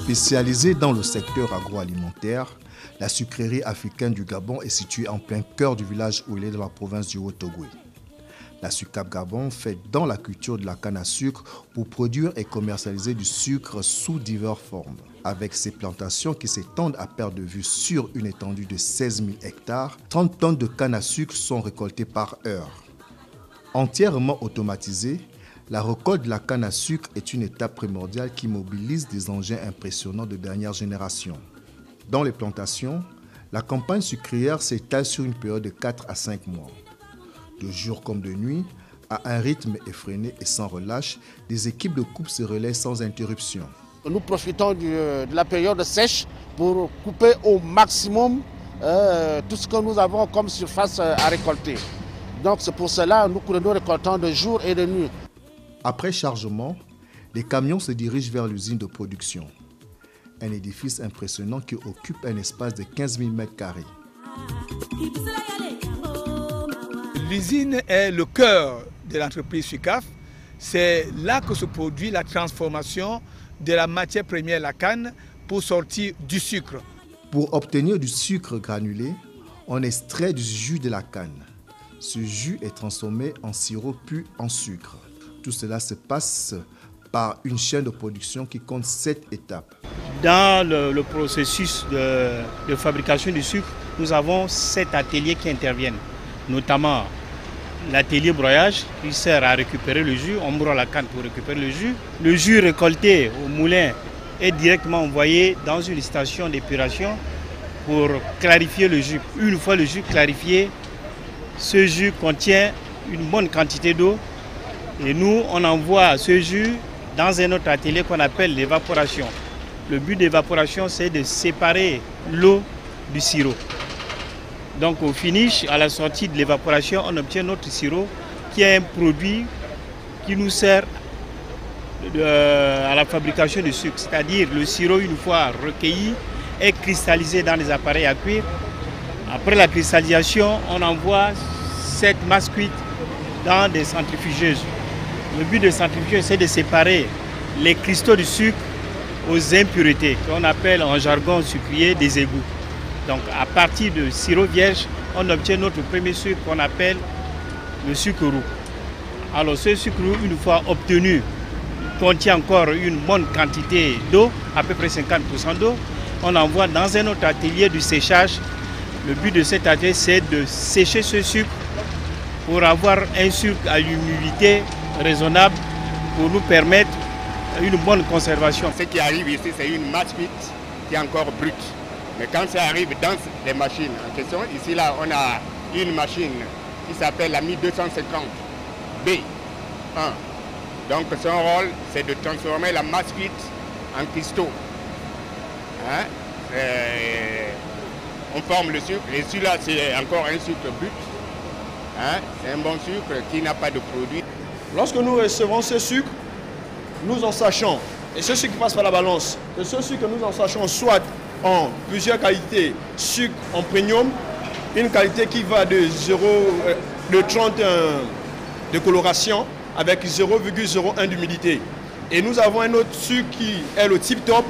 Spécialisée dans le secteur agroalimentaire, la sucrerie africaine du Gabon est située en plein cœur du village où il est dans la province du Haut-Ogooué. La SUCAP Gabon fait dans la culture de la canne à sucre pour produire et commercialiser du sucre sous diverses formes. Avec ses plantations qui s'étendent à perte de vue sur une étendue de 16 000 hectares, 30 tonnes de canne à sucre sont récoltées par heure. Entièrement automatisée, la récolte de la canne à sucre est une étape primordiale qui mobilise des engins impressionnants de dernière génération. Dans les plantations, la campagne sucrière s'étale sur une période de 4 à 5 mois. De jour comme de nuit, à un rythme effréné et sans relâche, des équipes de coupe se relaient sans interruption. Nous profitons de la période sèche pour couper au maximum tout ce que nous avons comme surface à récolter. Donc c'est pour cela que nous récoltons de jour et de nuit. Après chargement, les camions se dirigent vers l'usine de production. Un édifice impressionnant qui occupe un espace de 15 000 m². L'usine est le cœur de l'entreprise SUCAF. C'est là que se produit la transformation de la matière première, la canne, pour sortir du sucre. Pour obtenir du sucre granulé, on extrait du jus de la canne. Ce jus est transformé en sirop puis en sucre. Tout cela se passe par une chaîne de production qui compte 7 étapes. Dans le processus de fabrication du sucre, nous avons 7 ateliers qui interviennent, notamment l'atelier broyage qui sert à récupérer le jus. On broie la canne pour récupérer le jus. Le jus récolté au moulin est directement envoyé dans une station d'épuration pour clarifier le jus. Une fois le jus clarifié, ce jus contient une bonne quantité d'eau et nous, on envoie ce jus dans un autre atelier qu'on appelle l'évaporation. Le but d'évaporation, c'est de séparer l'eau du sirop. Donc au finish, à la sortie de l'évaporation, on obtient notre sirop qui est un produit qui nous sert à la fabrication de sucre. C'est-à-dire le sirop, une fois recueilli, est cristallisé dans les appareils à cuire. Après la cristallisation, on envoie cette masse cuite dans des centrifugeuses. Le but de centrifugeuse, c'est de séparer les cristaux du sucre aux impuretés, qu'on appelle en jargon sucrier des égouts. Donc à partir de sirop vierge, on obtient notre premier sucre qu'on appelle le sucre roux. Alors ce sucre roux, une fois obtenu, contient encore une bonne quantité d'eau, à peu près 50% d'eau. On envoie dans un autre atelier du séchage. Le but de cet atelier, c'est de sécher ce sucre pour avoir un sucre à l'humidité raisonnable pour nous permettre une bonne conservation. Ce qui arrive ici, c'est une masse cuite qui est encore brute. Mais quand ça arrive dans les machines en question, ici là, on a une machine qui s'appelle la Mi 250B1. Donc son rôle, c'est de transformer la masse cuite en cristaux. On forme le sucre, et celui-là, c'est encore un sucre brut. C'est un bon sucre qui n'a pas de produit. Lorsque nous recevons ce sucre, nous en sachons, et ce sucre passe par la balance, que ce sucre nous en sachons soit en plusieurs qualités, sucre en premium, une qualité qui va de 30 de coloration avec 0,01 d'humidité. Et nous avons un autre sucre qui est le type top,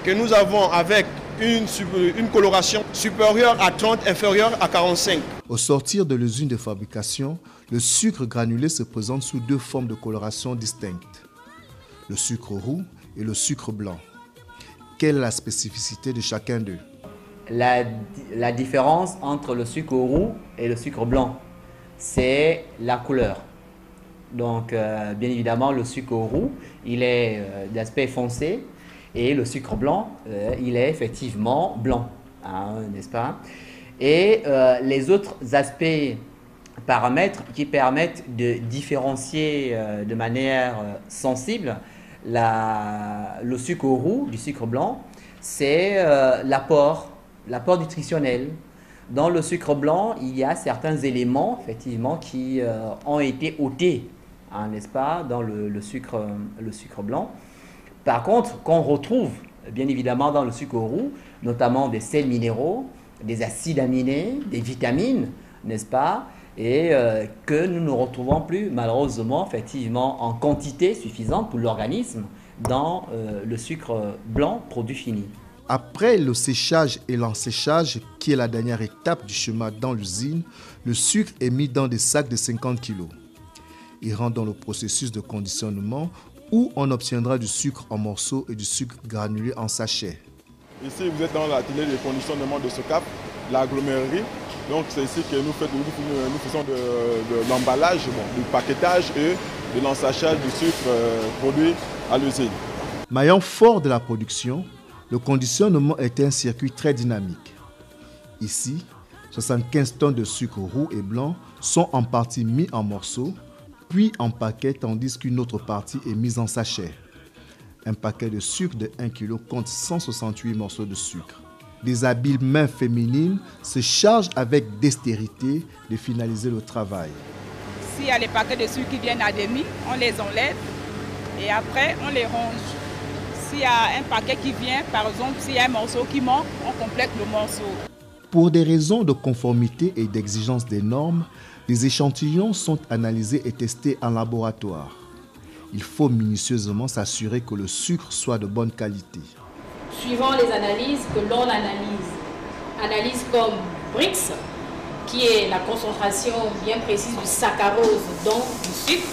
que nous avons avec une coloration supérieure à 30, inférieure à 45. Au sortir de l'usine de fabrication, le sucre granulé se présente sous 2 formes de coloration distinctes, le sucre roux et le sucre blanc. Quelle est la spécificité de chacun d'eux? La différence entre le sucre roux et le sucre blanc, c'est la couleur. Donc, bien évidemment, le sucre roux, il est d'aspect foncé et le sucre blanc, il est effectivement blanc, n'est-ce pas? Et les autres aspects, paramètres qui permettent de différencier de manière sensible le sucre roux du sucre blanc, c'est l'apport nutritionnel. Dans le sucre blanc, il y a certains éléments effectivement qui ont été ôtés, n'est-ce pas, dans le sucre blanc. Par contre, qu'on retrouve bien évidemment dans le sucre roux, notamment des sels minéraux, des acides aminés, des vitamines, n'est-ce pas, et que nous ne retrouvons plus malheureusement effectivement en quantité suffisante pour l'organisme, dans le sucre blanc produit fini. Après le séchage et l'enséchage, qui est la dernière étape du chemin dans l'usine, le sucre est mis dans des sacs de 50 kg. Il rentre dans le processus de conditionnement où on obtiendra du sucre en morceaux et du sucre granulé en sachet. Ici, vous êtes dans l'atelier de conditionnement de SOCAP, l'agglomérerie. Donc c'est ici que nous faisons de l'emballage, du paquetage et de l'ensachage du sucre produit à l'usine. Maillon fort de la production, le conditionnement est un circuit très dynamique. Ici, 75 tonnes de sucre roux et blanc sont en partie mis en morceaux, puis en paquets, tandis qu'une autre partie est mise en sachet. Un paquet de sucre de 1 kg compte 168 morceaux de sucre. Des habiles mains féminines se chargent avec dextérité de finaliser le travail. S'il y a les paquets de sucre qui viennent à demi, on les enlève et après on les range. S'il y a un paquet qui vient, par exemple, s'il y a un morceau qui manque, on complète le morceau. Pour des raisons de conformité et d'exigence des normes, les échantillons sont analysés et testés en laboratoire. Il faut minutieusement s'assurer que le sucre soit de bonne qualité. Suivant les analyses que l'on analyse comme BRICS, qui est la concentration bien précise du saccharose dans du sucre,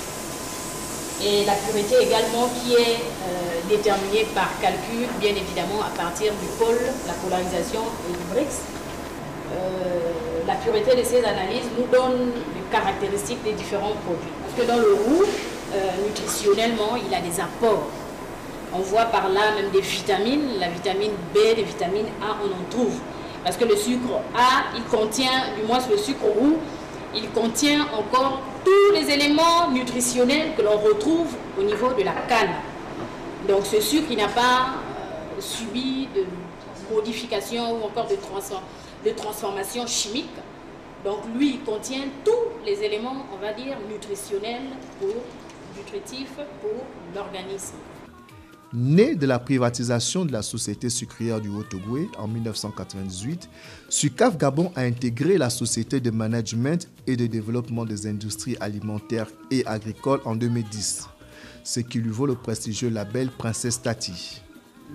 et la pureté également qui est déterminée par calcul, bien évidemment à partir du pôle, la polarisation du BRICS. La pureté de ces analyses nous donne les caractéristiques des différents produits. Parce que dans le roux, nutritionnellement, il a des apports. On voit par là même des vitamines, la vitamine B, les vitamines A, on en trouve. Parce que le sucre A, il contient, du moins le sucre roux, il contient encore tous les éléments nutritionnels que l'on retrouve au niveau de la canne. Donc ce sucre, il n'a pas subi de modification ou encore de transformation chimique. Donc lui, il contient tous les éléments, on va dire, nutritionnels nutritifs pour l'organisme. Né de la privatisation de la société sucrière du Haut-Ogooué en 1998, SUCAF Gabon a intégré la société de management et de développement des industries alimentaires et agricoles en 2010, ce qui lui vaut le prestigieux label Princesse Tati.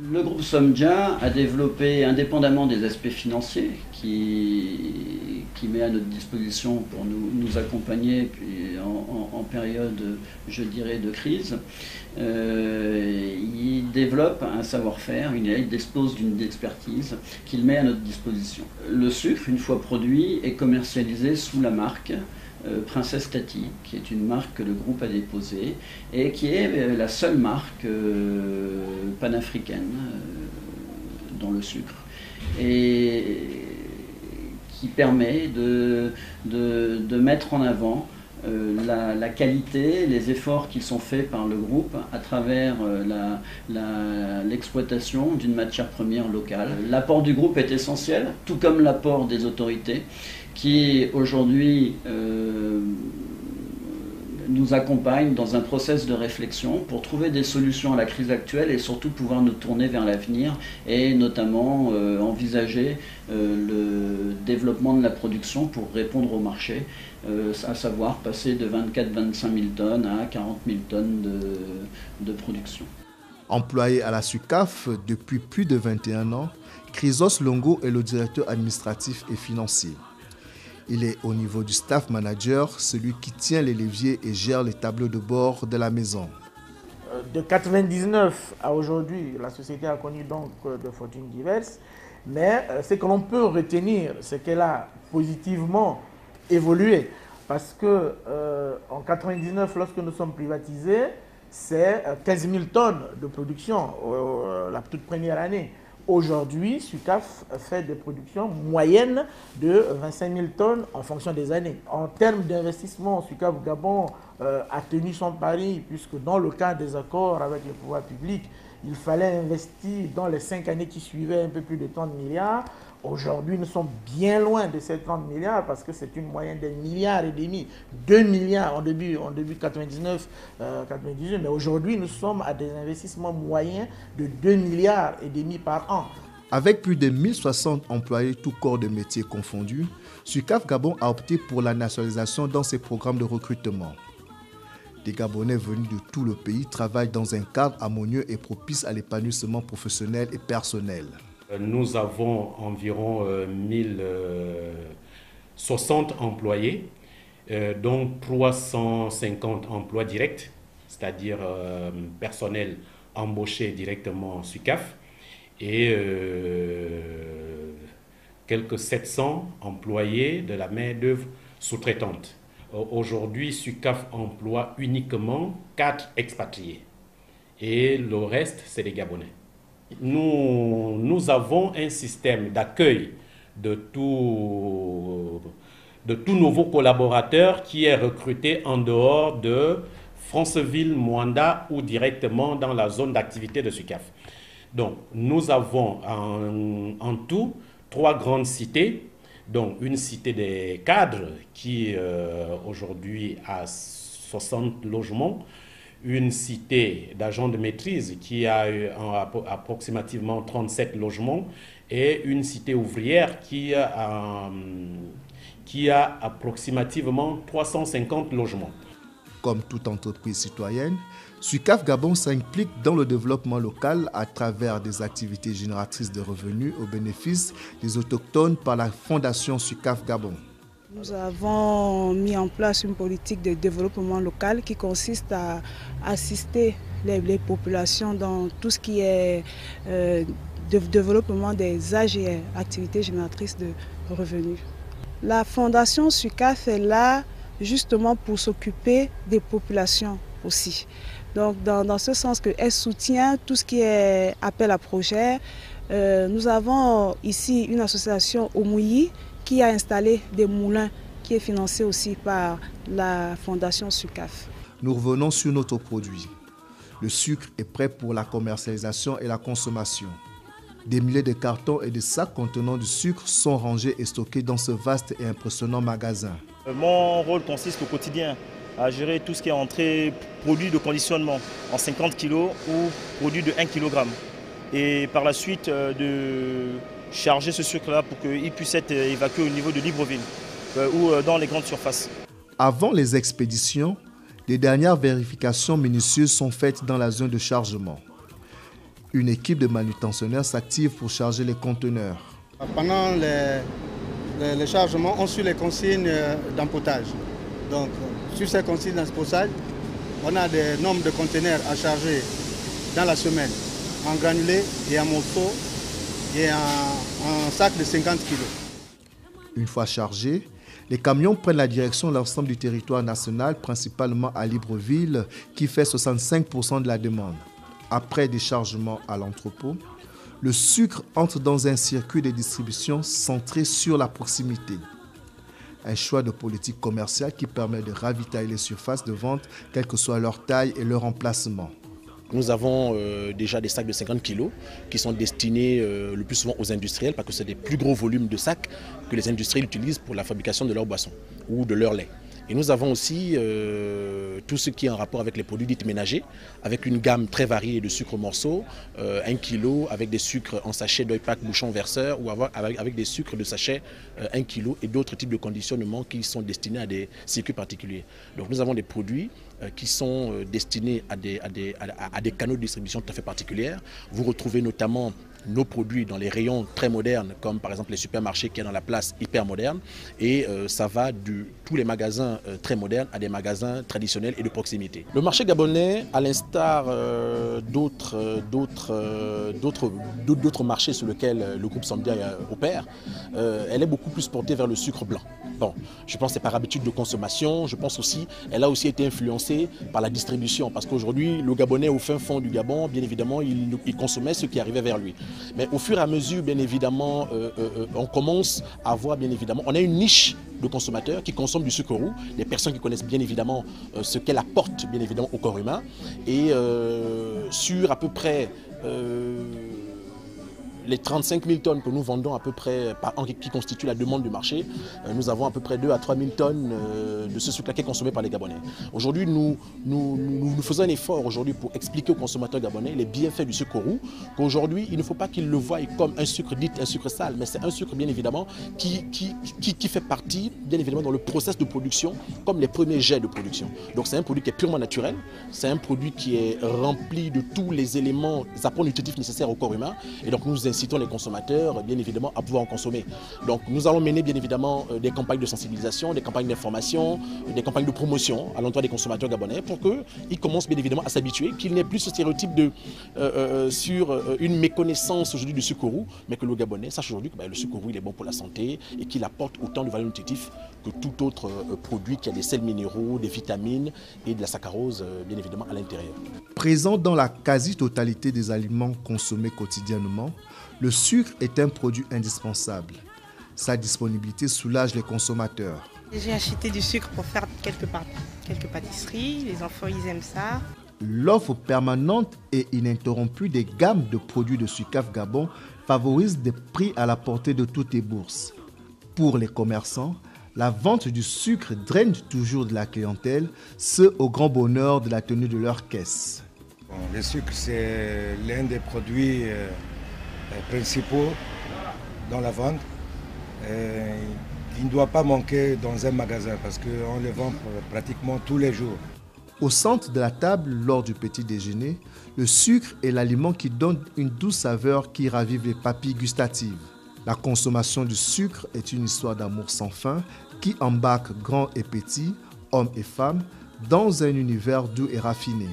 Le groupe Somdia a développé, indépendamment des aspects financiers, qui met à notre disposition pour nous accompagner puis en période, je dirais, de crise. Il développe un savoir-faire, il dispose d'une expertise qu'il met à notre disposition. Le sucre, une fois produit, est commercialisé sous la marque Princesse Tati, qui est une marque que le groupe a déposée et qui est la seule marque panafricaine dans le sucre et qui permet de mettre en avant la qualité, les efforts qui sont faits par le groupe à travers l'exploitation d'une matière première locale. L'apport du groupe est essentiel, tout comme l'apport des autorités qui aujourd'hui nous accompagnent dans un process de réflexion pour trouver des solutions à la crise actuelle et surtout pouvoir nous tourner vers l'avenir et notamment envisager le développement de la production pour répondre au marché, à savoir passer de 24-25 000 tonnes à 40 000 tonnes de production. Employé à la SUCAF depuis plus de 21 ans, Chrysos Longo est le directeur administratif et financier. Il est au niveau du staff manager, celui qui tient les leviers et gère les tableaux de bord de la maison. De 1999 à aujourd'hui, la société a connu donc de fortunes diverses, mais ce que l'on peut retenir, c'est qu'elle a positivement évolué. Parce que en 1999, lorsque nous sommes privatisés, c'est 15 000 tonnes de production la toute première année. Aujourd'hui, SUCAF fait des productions moyennes de 25 000 tonnes en fonction des années. En termes d'investissement, SUCAF Gabon a tenu son pari puisque dans le cadre des accords avec les pouvoirs publics, il fallait investir dans les 5 années qui suivaient un peu plus de 30 milliards. Aujourd'hui, nous sommes bien loin de ces 30 milliards parce que c'est une moyenne de 1,5 milliard, 2 milliards en début 99, 98. Mais aujourd'hui, nous sommes à des investissements moyens de 2,5 milliards par an. Avec plus de 1060 employés, tous corps de métier confondus, SUCAF Gabon a opté pour la nationalisation dans ses programmes de recrutement. Des Gabonais venus de tout le pays travaillent dans un cadre harmonieux et propice à l'épanouissement professionnel et personnel. Nous avons environ 1060 employés, dont 350 emplois directs, c'est-à-dire personnel embauché directement SUCAF, et quelques 700 employés de la main-d'œuvre sous-traitante. Aujourd'hui, SUCAF emploie uniquement 4 expatriés et le reste, c'est les Gabonais. Nous avons un système d'accueil de tout nouveau collaborateur qui est recruté en dehors de Franceville, Moanda ou directement dans la zone d'activité de SUCAF. Donc, nous avons en tout 3 grandes cités. Donc, une cité des cadres qui aujourd'hui a 60 logements, une cité d'agents de maîtrise qui a approximativement 37 logements et une cité ouvrière qui a approximativement 350 logements. Comme toute entreprise citoyenne, SUCAF Gabon s'implique dans le développement local à travers des activités génératrices de revenus au bénéfice des autochtones par la fondation SUCAF Gabon. Nous avons mis en place une politique de développement local qui consiste à assister les populations dans tout ce qui est développement des AGR, activités génératrices de revenus. La fondation SUCAF est là justement pour s'occuper des populations aussi. Donc dans ce sens qu'elle soutient tout ce qui est appel à projet. Nous avons ici une association Omouyi qui a installé des moulins qui est financé aussi par la fondation SUCAF. Nous revenons sur notre produit. Le sucre est prêt pour la commercialisation et la consommation. Des milliers de cartons et de sacs contenant du sucre sont rangés et stockés dans ce vaste et impressionnant magasin. Mon rôle consiste au quotidien à gérer tout ce qui est entrée, produits de conditionnement en 50 kg ou produits de 1 kg. Et par la suite de charger ce sucre-là pour qu'il puisse être évacué au niveau de Libreville ou dans les grandes surfaces. Avant les expéditions, les dernières vérifications minutieuses sont faites dans la zone de chargement. Une équipe de manutentionnaires s'active pour charger les conteneurs. Pendant les chargements, on suit les consignes d'empotage. Donc, sur ces consignes d'empotage, on a des nombres de conteneurs à charger dans la semaine, en granulés et en morceaux et en sac de 50 kg. Une fois chargés, les camions prennent la direction de l'ensemble du territoire national, principalement à Libreville, qui fait 65% de la demande. Après déchargement à l'entrepôt, le sucre entre dans un circuit de distribution centré sur la proximité. Un choix de politique commerciale qui permet de ravitailler les surfaces de vente, quelle que soit leur taille et leur emplacement. Nous avons déjà des sacs de 50 kg qui sont destinés le plus souvent aux industriels parce que c'est des plus gros volumes de sacs que les industriels utilisent pour la fabrication de leurs boissons ou de leur lait. Et nous avons aussi tout ce qui est en rapport avec les produits dits ménagers, avec une gamme très variée de sucres morceaux, 1 kg avec des sucres en sachet d'oipac bouchon verseur ou avec des sucres de sachet 1 kg et d'autres types de conditionnement qui sont destinés à des circuits particuliers. Donc nous avons des produits qui sont destinés à des canaux de distribution tout à fait particuliers. Vous retrouvez notamment nos produits dans les rayons très modernes, comme par exemple les supermarchés qui sont dans la place hyper moderne. Et ça va de tous les magasins très modernes à des magasins traditionnels et de proximité. Le marché gabonais, à l'instar d'autres marchés sur lesquels le groupe Sambia opère, elle est beaucoup plus portée vers le sucre blanc. Bon, je pense que c'est par habitude de consommation. Je pense aussi qu'elle a aussi été influencée par la distribution. Parce qu'aujourd'hui, le Gabonais au fin fond du Gabon, bien évidemment, il consommait ce qui arrivait vers lui. Mais au fur et à mesure, bien évidemment, on commence à voir, bien évidemment, on a une niche de consommateurs qui consomment du sucre roux, des personnes qui connaissent bien évidemment ce qu'elle apporte, bien évidemment, au corps humain. Et sur à peu près les 35 000 tonnes que nous vendons à peu près par an, qui constituent la demande du marché, nous avons à peu près 2 à 3 000 tonnes de ce sucre-là qui est consommé par les Gabonais. Aujourd'hui, nous faisons un effort aujourd'hui pour expliquer aux consommateurs gabonais les bienfaits du sucre roux, qu'aujourd'hui, il ne faut pas qu'ils le voient comme un sucre dit un sucre sale, mais c'est un sucre bien évidemment qui fait partie, bien évidemment, dans le process de production, comme les premiers jets de production. Donc c'est un produit qui est purement naturel, c'est un produit qui est rempli de tous les éléments, les apports nutritifs nécessaires au corps humain, et donc nous incitons les consommateurs, bien évidemment, à pouvoir en consommer. Donc nous allons mener, bien évidemment, des campagnes de sensibilisation, des campagnes d'information, des campagnes de promotion à l'endroit des consommateurs gabonais pour qu'ils commencent, bien évidemment, à s'habituer, qu'il n'y ait plus ce stéréotype sur une méconnaissance aujourd'hui du sucre roux, mais que le Gabonais sache aujourd'hui que le sucre roux il est bon pour la santé et qu'il apporte autant de valeur nutritive que tout autre produit qui a des sels minéraux, des vitamines et de la saccharose, bien évidemment, à l'intérieur. Présent dans la quasi-totalité des aliments consommés quotidiennement, le sucre est un produit indispensable. Sa disponibilité soulage les consommateurs. J'ai acheté du sucre pour faire quelques pâtisseries, les enfants ils aiment ça. L'offre permanente et ininterrompue des gammes de produits de Sucaf Gabon favorise des prix à la portée de toutes les bourses. Pour les commerçants, la vente du sucre draine toujours de la clientèle, ce au grand bonheur de la tenue de leur caisse. Bon, le sucre, c'est l'un des produits principaux dans la vente. Il ne doit pas manquer dans un magasin parce qu'on le vend pratiquement tous les jours. Au centre de la table, lors du petit déjeuner, le sucre est l'aliment qui donne une douce saveur qui ravive les papilles gustatives. La consommation du sucre est une histoire d'amour sans fin qui embarque grands et petits, hommes et femmes, dans un univers doux et raffiné.